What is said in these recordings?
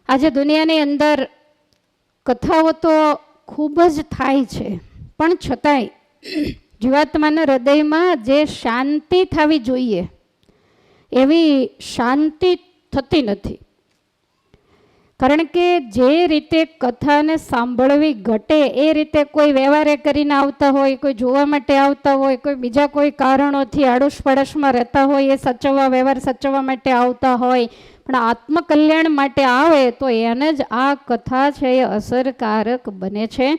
આજે દુનિયાની અંદર કથાઓ તો ખૂબ જ થાય છે, પણ છતાંય જીવાત્માના હૃદયમાં જે શાંતિ થવી જોઈએ એવી શાંતિ થતી નથી. કારણ કે જે રીતે કથાને સાંભળવી ઘટે એ રીતે કોઈ વ્યવહારે કરીને આવતા હોય, કોઈ જોવા માટે આવતા હોય, કોઈ બીજા કોઈ કારણોથી આડોશ પડોશમાં રહેતા હોય, એ સચવવા વ્યવહાર સચવવા માટે આવતા હોય, પણ આત્મકલ્યાણ માટે આવે તો એને જ આ કથા છે એ અસરકારક બને છે.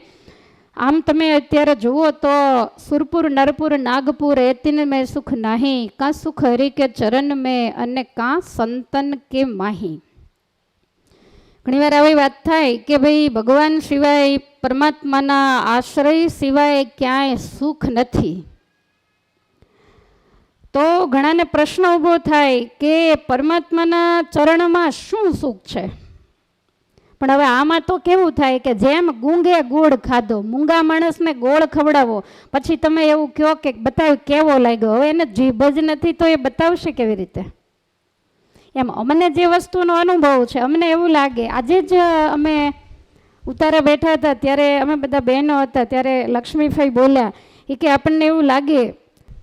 આમ તમે અત્યારે જુઓ તો સુરપુર નરપુર નાગપુર એતિન મેં સુખ નાહી, કાં સુખ હરિ કે ચરણ મેં અને કાં સંતન કે માહી. ઘણીવાર આવી વાત થાય કે ભાઈ ભગવાન સિવાય, પરમાત્માના આશ્રય સિવાય ક્યાંય સુખ નથી. તો ઘણાને પ્રશ્ન ઊભો થાય કે પરમાત્માના ચરણમાં શું સુખ છે? પણ હવે આમાં તો કેવું થાય કે જેમ ગુંગે ગોળ ખાધો, મૂંગા માણસને ગોળ ખવડાવો, પછી તમે એવું કહો કે બતાવ કેવો લાગ્યો. હવે એને જીભ જ નથી તો એ બતાવશે કેવી રીતે? એમ અમને જે વસ્તુનો અનુભવ છે, અમને એવું લાગે. આજે જ અમે ઉતારા બેઠા હતા ત્યારે અમે બધા બહેનો હતા, ત્યારે લક્ષ્મીભાઈ બોલ્યા એ કે આપણને એવું લાગે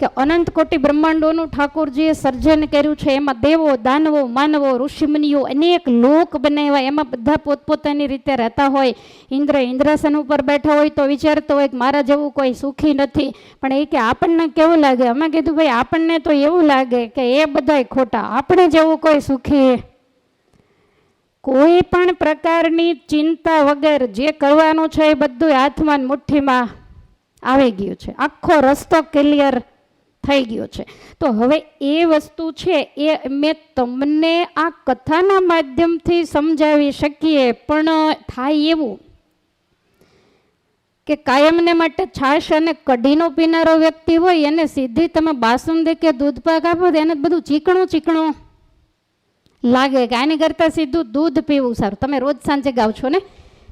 કે અનંત કોટી બ્રહ્માંડોનું ઠાકોરજીએ સર્જન કર્યું છે. એમાં દેવો, દાનવો, માનવો, ઋષિમુનિઓ અનેક લોક બનાવ્યા, એમાં બધા પોતપોતાની રીતે રહેતા હોય. ઇન્દ્ર ઇન્દ્રાસન ઉપર બેઠા હોય તો વિચારતો હોય કે મારા જેવું કોઈ સુખી નથી. પણ એ કે આપણને કેવું લાગે? અમે કીધું ભાઈ આપણને તો એવું લાગે કે એ બધાય ખોટા, આપણે જેવું કોઈ સુખી. કોઈ પણ પ્રકારની ચિંતા વગર જે કરવાનું છે એ બધું હાથમાં મુઠ્ઠીમાં આવી ગયું છે, આખો રસ્તો ક્લિયર થઈ ગયો છે. તો હવે એ વસ્તુ છે એ મેં તમને આ કથાના માધ્યમથી સમજાવી શકીએ, પણ થાય એવું કે કાયમને માટે છાશ અને કઢીનો પીનારો વ્યક્તિ હોય એને સીધી તમે બાસુંદી કે દૂધ પાક આપો તો એને બધું ચીકણું ચીકણું લાગે કે આની કરતાં સીધું દૂધ પીવું સારું. તમે રોજ સાંજે ગાવ છો ને,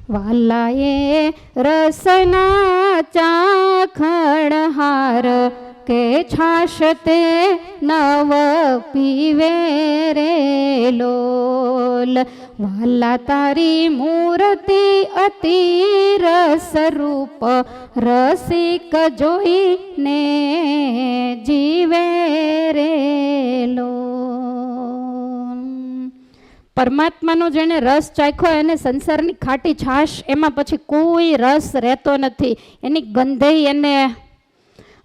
વાલાએ રસના ચાખણ હાર કે છાશ તે નવ પીવે રે લોલ, વાલા તારી મૂર્તિ અતિ રસ રૂપ, રસિક જોઈને જીવે રે લોલ. પરમાત્માનો જેને રસ ચાખ્યો એને સંસારની ખાટી છાશ એમાં પછી કોઈ રસ રહેતો નથી, એની ગંધે એને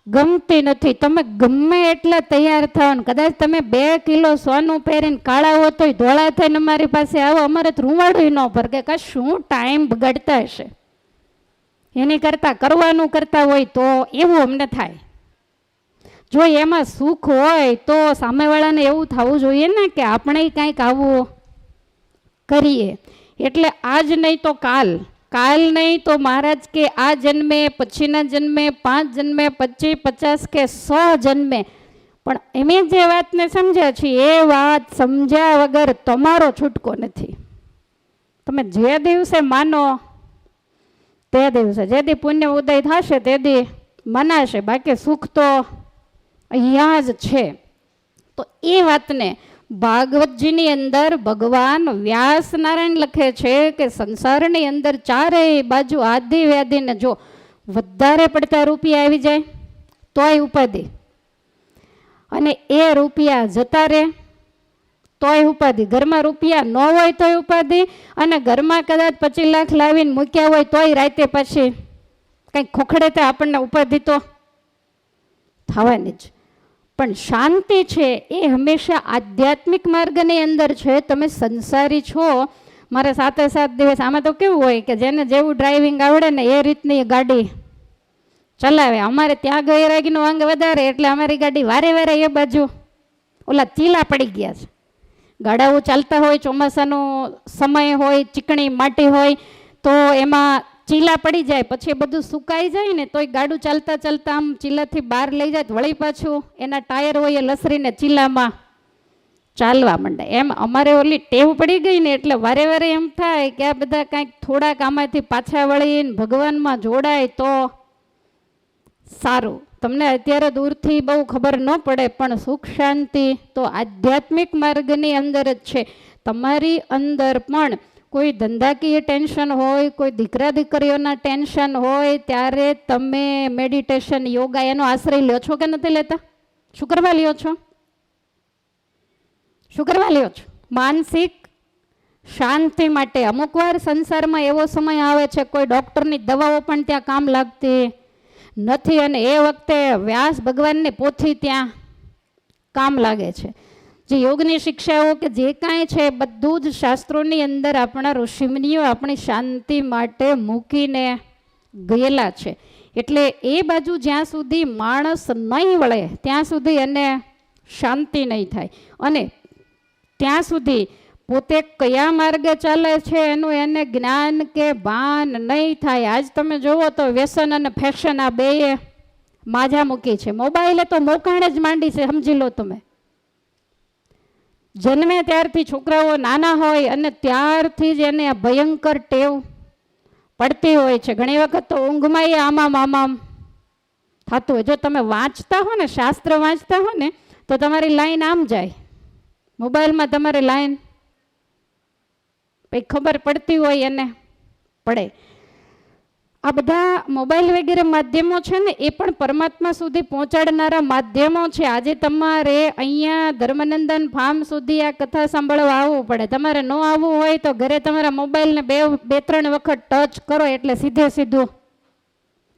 ગમતી નથી. તમે ગમે એટલા તૈયાર થાવ ને કદાચ તમે 2 કિલો સોનું પહેરીને કાળા હો તોય ધોળા થઈને અમારી પાસે આવો, અમારે રૂવાડું ન ભરગે કે શું ટાઈમ બગાડતા હશે, એની કરતાં કરવાનું કરતા હોય તો એવું અમને થાય. જો એમાં સુખ હોય તો સામેવાળાને એવું થવું જોઈએ ને કે આપણે કંઈક આવું કરીએ. એટલે આજ નહીં તો કાલ, કાલ નહીં તો મહારાજ કે આ જન્મે, પછીના જન્મે, 5 જન્મે, 25, 50 કે 100 જન્મે, પણ એમે જે વાતને સમજ્યા છે એ વાત સમજ્યા વગર તમારો છૂટકો નથી. તમે જે દિવસે માનો તે દિવસે, જે દી પુણ્ય ઉદય થશે તે દી મનાશે, બાકી સુખ તો અહીંયા જ છે. તો એ વાતને ભાગવતજીની અંદર ભગવાન વ્યાસ નારાયણ લખે છે કે સંસારની અંદર ચારેય બાજુ આદિ વ્યાધિને જો વધારે પડતા રૂપિયા આવી જાય તોય ઉપાધિ, અને એ રૂપિયા જતા રહે તોય ઉપાધિ, ઘરમાં રૂપિયા ન હોય તોય ઉપાધિ, અને ઘરમાં કદાચ 25 લાખ લાવીને મૂક્યા હોય તોય રાતે પછી કંઈક ખોખડે તો આપણને ઉપાધિ તો થવાની જ. પણ શાંતિ છે એ હંમેશા આધ્યાત્મિક માર્ગની અંદર છે. તમે સંસારી છો, મારે 7 દિવસ, આમાં તો કેવું હોય કે જેને જેવું ડ્રાઇવિંગ આવડે ને એ રીતની ગાડી ચલાવે. અમારે ત્યાં ગૈરાગીનો અંગ વધારે એટલે અમારી ગાડી વારે વારે એ બાજુ ઓલા ચીલા પડી ગયા છે. ગાડાઓ ચાલતા હોય, ચોમાસાનો સમય હોય, ચીકણી માટી હોય તો એમાં ચીલા પડી જાય, પછી બધું સુકાઈ જાય ને તોય ગાડું ચાલતા ચાલતા આમ ચીલાથી બહાર લઈ જાય, વળી પાછું એના ટાયર હોય એ લસરીને ચીલામાં ચાલવા માંડે. એમ અમારે ઓલી ટેવ પડી ગઈ ને એટલે વારે વારે એમ થાય કે આ બધા કાંઈક થોડાક આમાંથી પાછા વળીને ભગવાનમાં જોડાય તો સારું. તમને અત્યારે દૂરથી બહુ ખબર ન પડે, પણ સુખ શાંતિ તો આધ્યાત્મિક માર્ગની અંદર જ છે. તમારી અંદર પણ કોઈ ધંધાકીય ટેન્શન હોય, કોઈ દીકરા દીકરીઓના ટેન્શન હોય, ત્યારે તમે મેડિટેશન, યોગા એનો આશ્રય લ્યો છો કે નથી લેતા? શું કરવા લ્યો છો? શું કરવા લ્યો છો? માનસિક શાંતિ માટે. અમુક વાર સંસારમાં એવો સમય આવે છે કોઈ ડૉક્ટરની દવાઓ પણ ત્યાં કામ લાગતી નથી, અને એ વખતે વ્યાસ ભગવાનની પોથી ત્યાં કામ લાગે છે. જે યોગની શિક્ષાઓ કે જે કાંઈ છે બધું જ શાસ્ત્રોની અંદર આપણા ઋષિમુનિઓ આપણી શાંતિ માટે મૂકીને ગયેલા છે. એટલે એ બાજુ જ્યાં સુધી માણસ નહીં વળે ત્યાં સુધી એને શાંતિ નહીં થાય, અને ત્યાં સુધી પોતે કયા માર્ગે ચાલે છે એનું એને જ્ઞાન કે ભાન નહીં થાય. આજ તમે જુઓ તો વ્યસન અને ફેશન આ બેએ માજા મૂકી છે. મોબાઈલે તો મોકાણે જ માંડી છે, સમજી લો તમે. જન્મે ત્યારથી છોકરાઓ નાના હોય અને ત્યારથી જ એને આ ભયંકર ટેવ પડતી હોય છે. ઘણી વખત તો ઊંઘમાં આમામ થતું હોય. જો તમે વાંચતા હો ને, શાસ્ત્ર વાંચતા હો ને, તો તમારી લાઈન આમ જાય, મોબાઈલમાં તમારી લાઈન કંઈ ખબર પડતી હોય એને પડે. આ બધા મોબાઈલ વગેરે માધ્યમો છે ને એ પણ પરમાત્મા સુધી પહોંચાડનારા માધ્યમો છે. આજે તમારે અહીંયા ધર્મનંદન ફાર્મ સુધી આ કથા સાંભળવા આવવું પડે. તમારે ન આવવું હોય તો ઘરે તમારા મોબાઈલને બે ત્રણ વખત ટચ કરો એટલે સીધું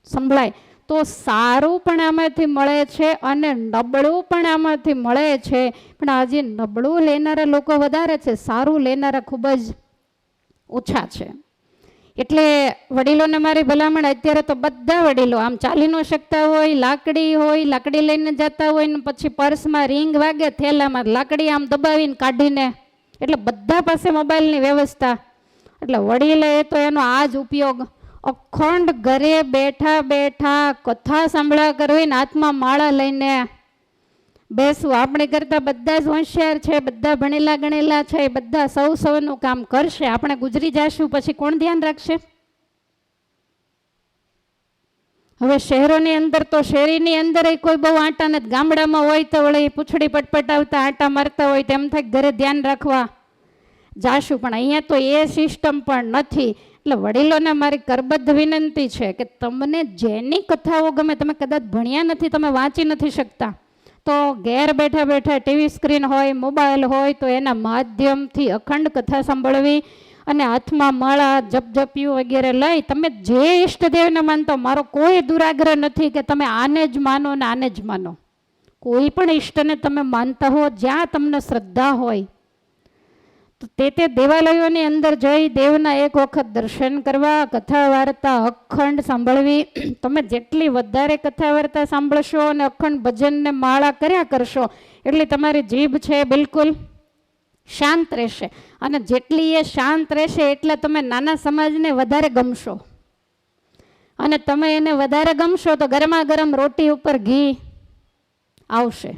સંભળાય. તો સારું પણ આમાંથી મળે છે અને નબળું પણ આમાંથી મળે છે. પણ આજે નબળું લેનારા લોકો વધારે છે, સારું લેનારા ખૂબ જ ઓછા છે. એટલે વડીલોને મારી ભલામણ, અત્યારે તો બધા વડીલો આમ ચાલી ન શકતા હોય, લાકડી લઈને જતા હોય ને પછી પર્સમાં રિંગ વાગે, થેલામાં લાકડી આમ દબાવીને કાઢીને, એટલે બધા પાસે મોબાઈલની વ્યવસ્થા. એટલે વડીલે તો એનો આ જ ઉપયોગ, અખંડ ઘરે બેઠા બેઠા કથા સાંભળા કરવી ને હાથમાં માળા લઈને બેસવું. આપણે કરતાં બધા જ હોશિયાર છે, બધા ભણેલા ગણેલા છે, બધા સૌનું કામ કરશે. આપણે ગુજરી જશું પછી કોણ ધ્યાન રાખશે? હવે શહેરોની અંદર તો શેરીની અંદર કોઈ બહુ આટા નથી. ગામડામાં હોય તો વળી પૂંછડી પટપટાવતા આટા મારતા હોય તેમ થાય ઘરે ધ્યાન રાખવા જાશું, પણ અહીંયા તો એ સિસ્ટમ પણ નથી. એટલે વડીલોને મારી કરબદ્ધ વિનંતી છે કે તમને જેની કથાઓ ગમે, તમે કદાચ ભણ્યા નથી, તમે વાંચી નથી શકતા, તો ઘેર બેઠા બેઠા ટીવી સ્ક્રીન હોય, મોબાઈલ હોય તો એના માધ્યમથી અખંડ કથા સાંભળવી અને હાથમાં માળા, જપજપિયું વગેરે લઈ તમે જે ઈષ્ટદેવને માનતો, મારો કોઈ દુરાગ્રહ નથી કે તમે આને જ માનો ને આને જ માનો. કોઈ પણ ઈષ્ટને તમે માનતા હો, જ્યાં તમને શ્રદ્ધા હોય તો તે દેવાલયોની અંદર જઈ દેવના એક વખત દર્શન કરવા, કથા વાર્તા અખંડ સાંભળવી. તમે જેટલી વધારે કથા વાર્તા સાંભળશો અને અખંડ ભજનને માળા કર્યા કરશો એટલી તમારી જીભ છે બિલકુલ શાંત રહેશે, અને જેટલી એ શાંત રહેશે એટલે તમે નાના સમાજને વધારે ગમશો, અને તમે એને વધારે ગમશો તો ગરમા ગરમ રોટી ઉપર ઘી આવશે.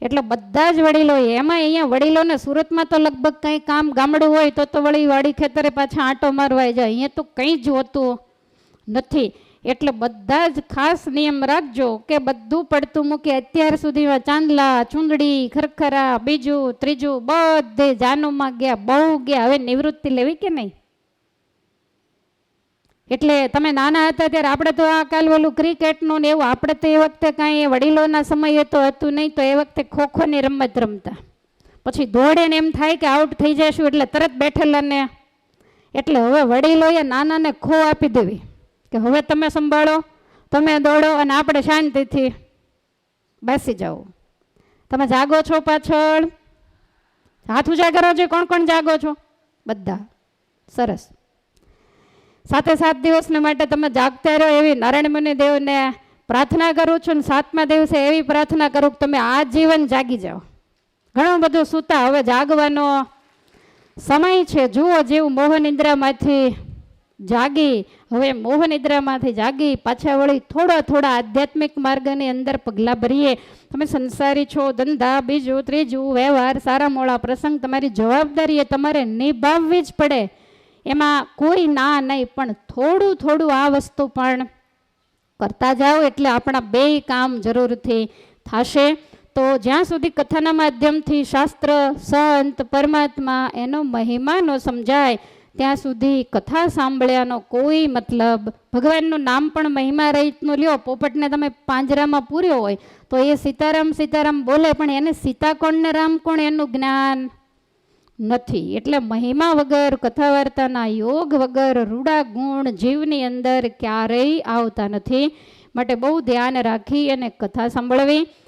એટલે બધા જ વડીલો, એમાં અહીંયા વડીલોને સુરતમાં તો લગભગ કંઈ કામ ગામડું હોય તો વળી વાડી ખેતરે પાછા આંટો મારવા જાય, અહીંયા તો કંઈ જ હોતું નથી. એટલે બધા જ ખાસ નિયમ રાખજો કે બધું પડતું મૂકી. અત્યાર સુધીમાં ચાંદલા, ચૂંદડી, ખરખરા, બીજું ત્રીજું બધે જાનુમાં ગયા, બહુ ગયા. હવે નિવૃત્તિ લેવી કે નહીં? એટલે તમે નાના હતા ત્યારે આપણે તો આ કાલ ઓલું ક્રિકેટનું ને એવું, આપણે તો એ વખતે કાંઈ વડીલોના સમયે તો હતું નહીં, તો એ વખતે ખોખોની રમત રમતા. પછી દોડે ને એમ થાય કે આઉટ થઈ જશું એટલે તરત બેઠેલા ને. એટલે હવે વડીલોએ નાનાને ખો આપી દેવી કે હવે તમે સંભાળો, તમે દોડો અને આપણે શાંતિથી બેસી જાઓ. તમે જાગો છો પાછળ? હાથ ઊંચા કરો છો. કોણ કોણ જાગો છો? બધા. સરસ. 7 દિવસને માટે તમે જાગતા રહો એવી નારાયણ મુનિ દેવને પ્રાર્થના કરું છું. ને 7મા દિવસે એવી પ્રાર્થના કરું કે તમે આજીવન જાગી જાઓ. ઘણું બધું સૂતા, હવે જાગવાનો સમય છે. જુઓ, જેવું મોહ નિદ્રામાંથી જાગી, હવે મોહ નિદ્રામાંથી જાગી પાછા વળી થોડા આધ્યાત્મિક માર્ગની અંદર પગલાં ભરીએ. તમે સંસારી છો, ધંધા, બીજું ત્રીજું, વ્યવહાર, સારા મોળા પ્રસંગ, તમારી જવાબદારી એ તમારે નિભાવવી જ પડે. એમાં કોઈ ના નહીં, પણ થોડું આ વસ્તુ પણ કરતા જાઓ એટલે આપણા બે કામ જરૂરથી થશે. તો જ્યાં સુધી કથાના માધ્યમથી શાસ્ત્ર, સંત, પરમાત્મા એનો મહિમા ન સમજાય ત્યાં સુધી કથા સાંભળ્યાનો કોઈ મતલબ. ભગવાનનું નામ પણ મહિમા રહિતનું લ્યો. પોપટને તમે પાંજરામાં પૂર્યો હોય તો એ સીતારામ સીતારામ બોલે, પણ એને સીતા કોણ ને રામ કોણ એનું જ્ઞાન નથી. એટલે મહિમા વગર, કથા વાર્તાના યોગ વગર રૂડા ગુણ જીવની અંદર ક્યારેય આવતા નથી. માટે બહુ ધ્યાન રાખી અને કથા સાંભળવી.